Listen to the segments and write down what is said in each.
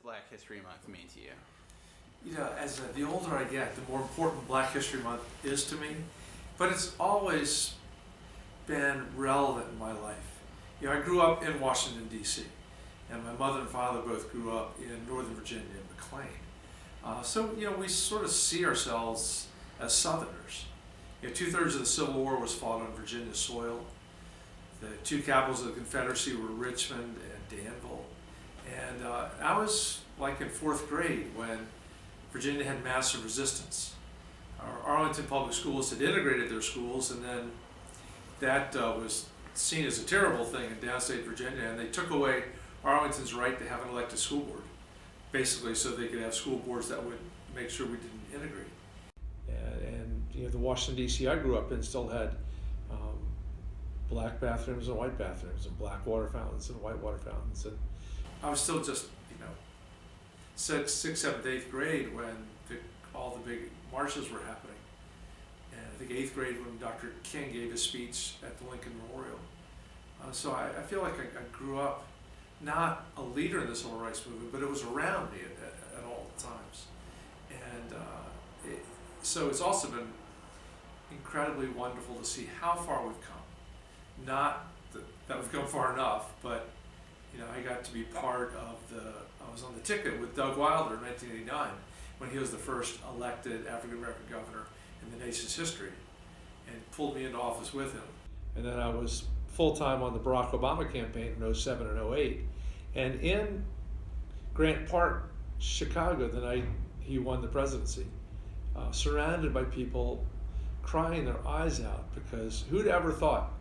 Black History Month mean to you? You know, as the older I get, the more important Black History Month is to me, but it's always been relevant in my life. You know, I grew up in Washington, D.C., and my mother and father both grew up in Northern Virginia, in McLean. So, you know, we sort of see ourselves as Southerners. You know, 2/3 of the Civil War was fought on Virginia soil. The two capitals of the Confederacy were Richmond and Danville. And I was like in 4th grade when Virginia had massive resistance. Our Arlington Public Schools had integrated their schools, and then that was seen as a terrible thing in downstate Virginia, and they took away Arlington's right to have an elected school board, basically so they could have school boards that would make sure we didn't integrate. And you know, the Washington, D.C. I grew up in still had black bathrooms and white bathrooms, and black water fountains and white water fountains. And I was still just, you know, 6th, 7th, 8th grade when all the big marches were happening. And I think 8th grade when Dr. King gave his speech at the Lincoln Memorial. So I feel like I grew up not a leader in the civil rights movement, but it was around me at all times. And so it's also been incredibly wonderful to see how far we've come. Not that we've come far enough, but you know, I got to be part of I was on the ticket with Doug Wilder in 1989 when he was the first elected African American governor in the nation's history, and pulled me into office with him. And then I was full-time on the Barack Obama campaign in 07 and 08. And in Grant Park, Chicago, the night he won the presidency, surrounded by people crying their eyes out, because who'd ever thought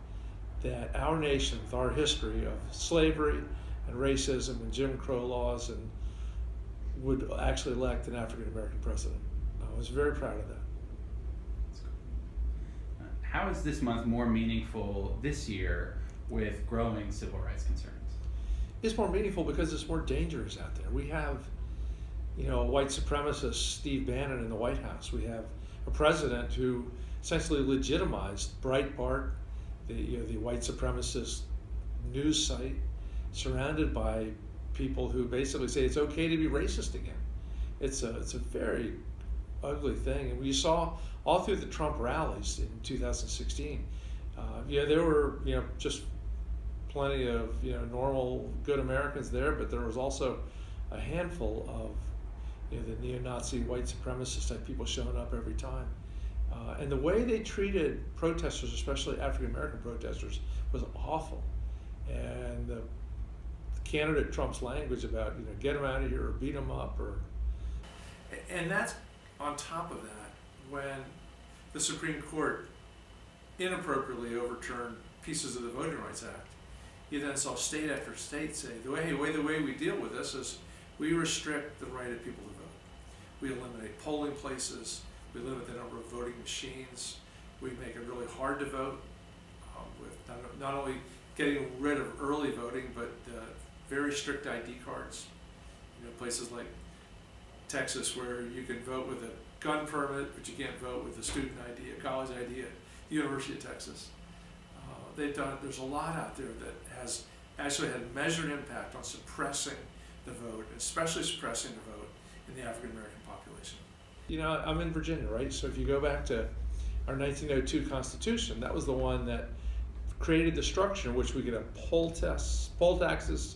that our nation, with our history of slavery and racism and Jim Crow laws, and would actually elect an African American president. I was very proud of that. How is this month more meaningful this year with growing civil rights concerns? It's more meaningful because it's more dangerous out there. We have, you know, a white supremacist, Steve Bannon, in the White House. We have a president who essentially legitimized Breitbart, the white supremacist news site, surrounded by people who basically say it's okay to be racist again. It's a very ugly thing, and we saw all through the Trump rallies in 2016. There were just plenty of normal good Americans there, but there was also a handful of the neo-Nazi white supremacist type people showing up every time. And the way they treated protesters, especially African American protesters, was awful. And the candidate Trump's language about get them out of here or beat them up, and that's on top of that when the Supreme Court inappropriately overturned pieces of the Voting Rights Act. You then saw state after state say the way we deal with this is we restrict the right of people to vote. We eliminate polling places. We limit the number of voting machines. We make it really hard to vote, with not only getting rid of early voting, but very strict ID cards. Places like Texas where you can vote with a gun permit, but you can't vote with a student ID, a college ID at the University of Texas. There's a lot out there that has actually had measured impact on suppressing the vote, especially suppressing the vote in the African American population. I'm in Virginia, right? So if you go back to our 1902 Constitution, that was the one that created the structure in which we could have poll taxes,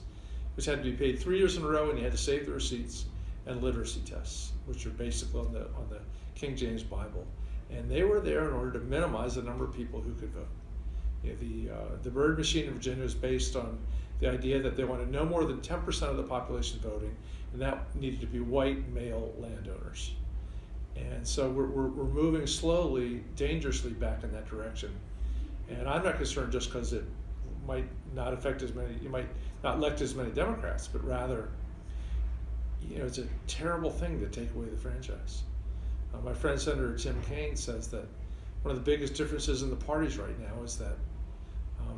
which had to be paid 3 years in a row, and you had to save the receipts, and literacy tests, which are basically on the King James Bible. And they were there in order to minimize the number of people who could vote. The Byrd machine in Virginia is based on the idea that they wanted no more than 10% of the population voting, and that needed to be white male landowners. And so we're moving slowly, dangerously back in that direction. And I'm not concerned just because it might not affect as many, you might not elect as many Democrats, but rather, it's a terrible thing to take away the franchise. My friend Senator Tim Kaine says that one of the biggest differences in the parties right now is that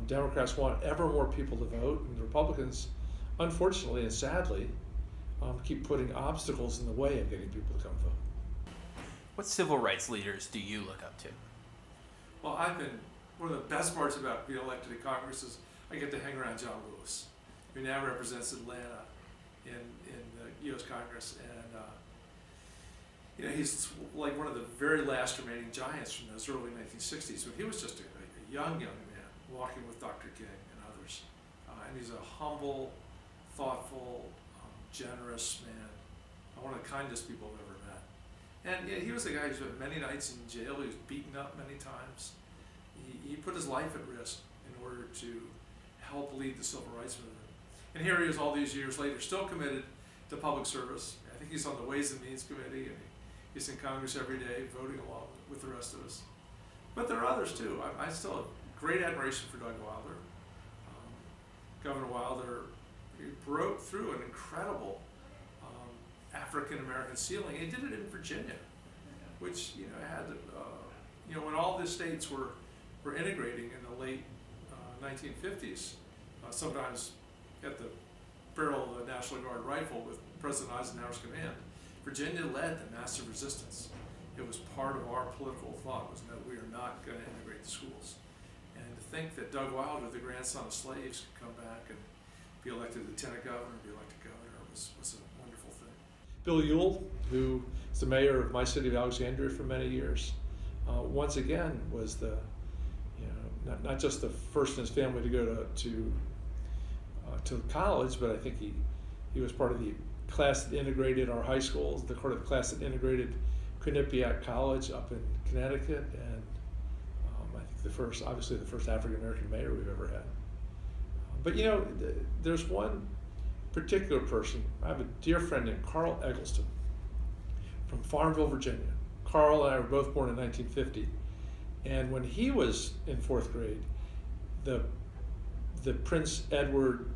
Democrats want ever more people to vote, and the Republicans, unfortunately and sadly, keep putting obstacles in the way of getting people to come vote. What civil rights leaders do you look up to? Well, one of the best parts about being elected to Congress is I get to hang around John Lewis, who now represents Atlanta in the U.S. Congress, and he's like one of the very last remaining giants from those early 1960s. When he was just a young man walking with Dr. King and others, and he's a humble, thoughtful, generous man, one of the kindest people I've ever met. And he was a guy who spent many nights in jail. He was beaten up many times. He put his life at risk in order to help lead the civil rights movement. And here he is all these years later, still committed to public service. I think he's on the Ways and Means Committee, and he's in Congress every day voting along with the rest of us. But there are others too. I still have great admiration for Doug Wilder. Governor Wilder, he broke through an incredible African-American ceiling. He did it in Virginia, which had when all the states were integrating in the late 1950s, sometimes at the barrel of the National Guard rifle with President Eisenhower's command. Virginia led the massive resistance. It was part of our political thought, was that we are not going to integrate the schools. And to think that Doug Wilder, the grandson of slaves, could come back and be elected lieutenant governor, be elected governor, was a wonderful thing. Bill Ewell, who is the mayor of my city of Alexandria for many years, once again was the, not just the first in his family to go to college, but I think he was part of the class that integrated our high schools, the class that integrated Quinnipiac College up in Connecticut, and I think obviously the first African-American mayor we've ever had. But there's one particular person. I have a dear friend named Carl Eggleston from Farmville, Virginia. Carl and I were both born in 1950, and when he was in 4th grade, the Prince Edward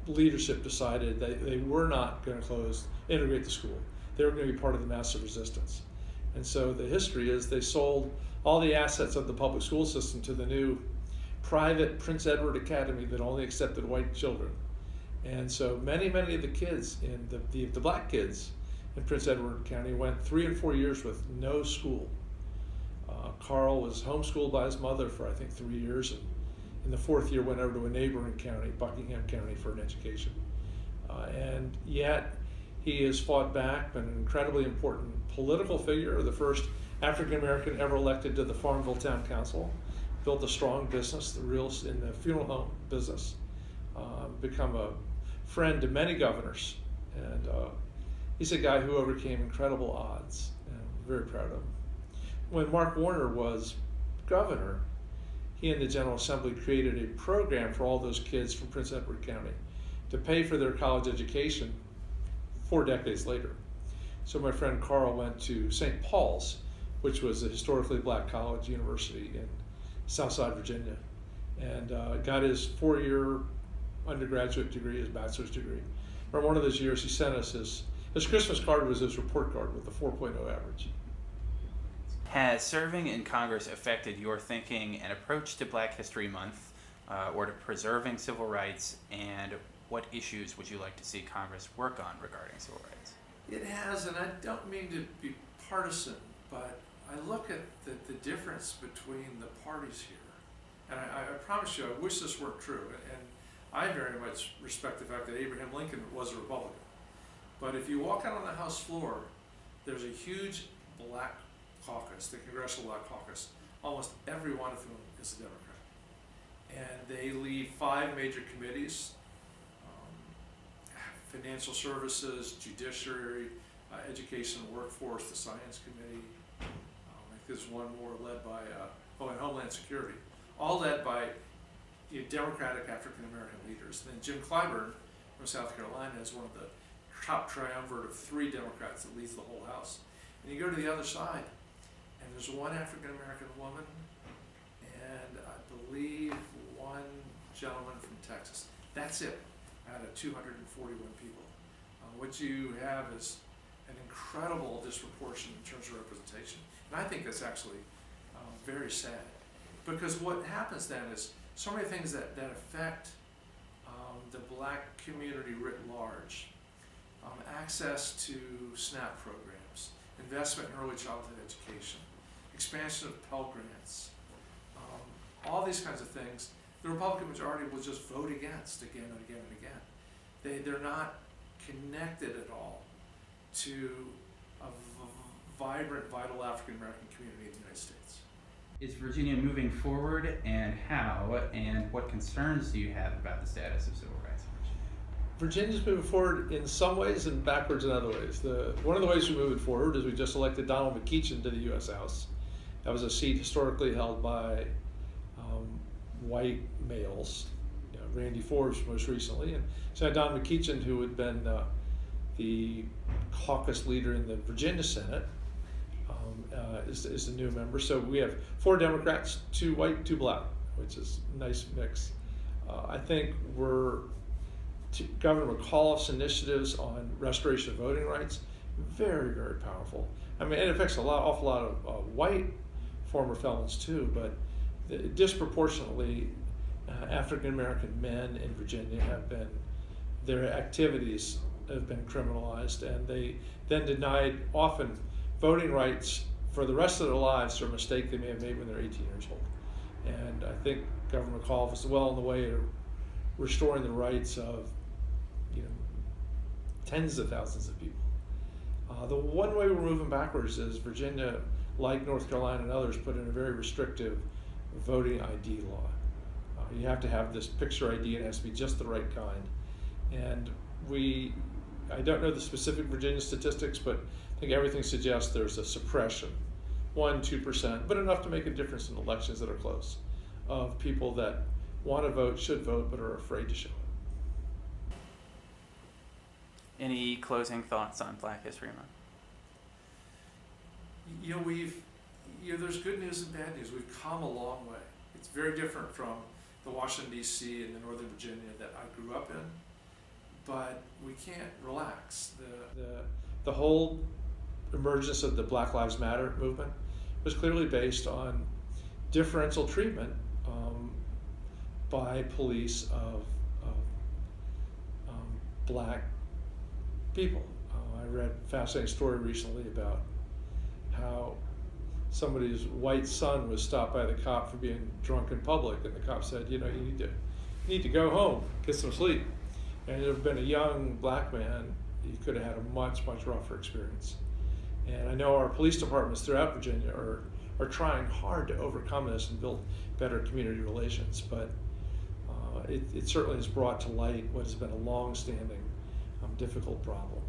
leadership decided that they were not going to integrate the school. They were going to be part of the massive resistance. And so the history is they sold all the assets of the public school system to the new private Prince Edward Academy that only accepted white children. And so many of the kids in the black kids in Prince Edward County went 3 and 4 years with no school. Carl was homeschooled by his mother for I think 3 years, and in the 4th year went over to a neighboring county, Buckingham County, for an education. And yet he has fought back, been an incredibly important political figure, the first African-American ever elected to the Farmville Town Council, built a strong business, in the funeral home business, become a friend to many governors, and he's a guy who overcame incredible odds, and I'm very proud of him. When Mark Warner was governor, he and the General Assembly created a program for all those kids from Prince Edward County to pay for their college education 4 decades later. So my friend Carl went to St. Paul's, which was a historically black college university in Southside, Virginia, and got his 4-year undergraduate degree, his bachelor's degree. For one of those years, he sent us his Christmas card was his report card with a 4.0 average. Has serving in Congress affected your thinking and approach to Black History Month, or to preserving civil rights, and what issues would you like to see Congress work on regarding civil rights? It has, and I don't mean to be partisan, but I look at the difference between the parties here, and I promise you, I wish this were true, and I very much respect the fact that Abraham Lincoln was a Republican. But if you walk out on the House floor, there's a huge black caucus, the Congressional Black Caucus. Almost every one of whom is a Democrat. And they lead 5 major committees, financial services, judiciary, education and workforce, the science committee. I think there's one more led by, and Homeland Security. All led by Democratic African-American leaders. And then Jim Clyburn from South Carolina is one of the top triumvirate of 3 Democrats that leads the whole House. And you go to the other side, and there's one African-American woman, and I believe one gentleman from Texas. That's it, out of 241 people. What you have is an incredible disproportion in terms of representation. And I think that's actually very sad. Because what happens then is so many things that affect the black community writ large. Access to SNAP programs, investment in early childhood education, expansion of Pell Grants, all these kinds of things, the Republican majority will just vote against again and again and again. They're not connected at all to a vibrant, vital African American community in the United States. Is Virginia moving forward, and how, and what concerns do you have about the status of civil rights in Virginia? Virginia's moving forward in some ways and backwards in other ways. One of the ways we're moving forward is we just elected Donald McKeachin to the U.S. House. That was a seat historically held by white males, Randy Forbes most recently, and Senator Don McKeachin, who had been the caucus leader in the Virginia Senate, is the new member. So we have 4 Democrats, 2 white, 2 black, which is a nice mix. I think Governor McAuliffe's initiatives on restoration of voting rights, very, very powerful. I mean, it affects awful lot of white former felons too, but disproportionately African American men in Virginia their activities have been criminalized, and they then denied often voting rights for the rest of their lives for a mistake they may have made when they're 18 years old. And I think Governor McAuliffe is well on the way to restoring the rights of tens of thousands of people. The one way we're moving backwards is Virginia, like North Carolina and others, put in a very restrictive voting ID law. You have to have this picture ID, and it has to be just the right kind. And I don't know the specific Virginia statistics, but I think everything suggests there's a suppression, 1-2%, but enough to make a difference in elections that are close, of people that want to vote, should vote, but are afraid to show it. Any closing thoughts on Black History Month? There's good news and bad news. We've come a long way. It's very different from the Washington, D.C. and the Northern Virginia that I grew up in, but we can't relax. The whole emergence of the Black Lives Matter movement was clearly based on differential treatment by police of black people. I read a fascinating story recently about how somebody's white son was stopped by the cop for being drunk in public, and the cop said, you need to go home, get some sleep. And it had been a young black man, he could have had a much, much rougher experience. And I know our police departments throughout Virginia are trying hard to overcome this and build better community relations, but it certainly has brought to light what has been a long-standing, difficult problem.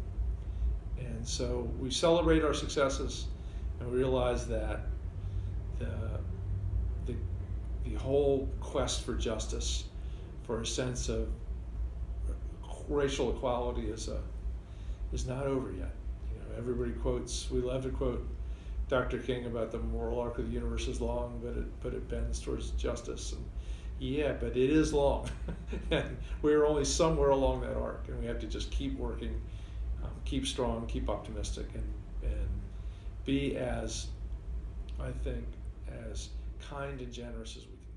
And so we celebrate our successes, and we realize that the whole quest for justice, for a sense of racial equality is not over yet. Everybody quotes, we love to quote Dr. King about the moral arc of the universe is long, but it bends towards justice. And yeah, but it is long. And we're only somewhere along that arc, and we have to just keep working, keep strong, keep optimistic, and be as kind and generous as we can.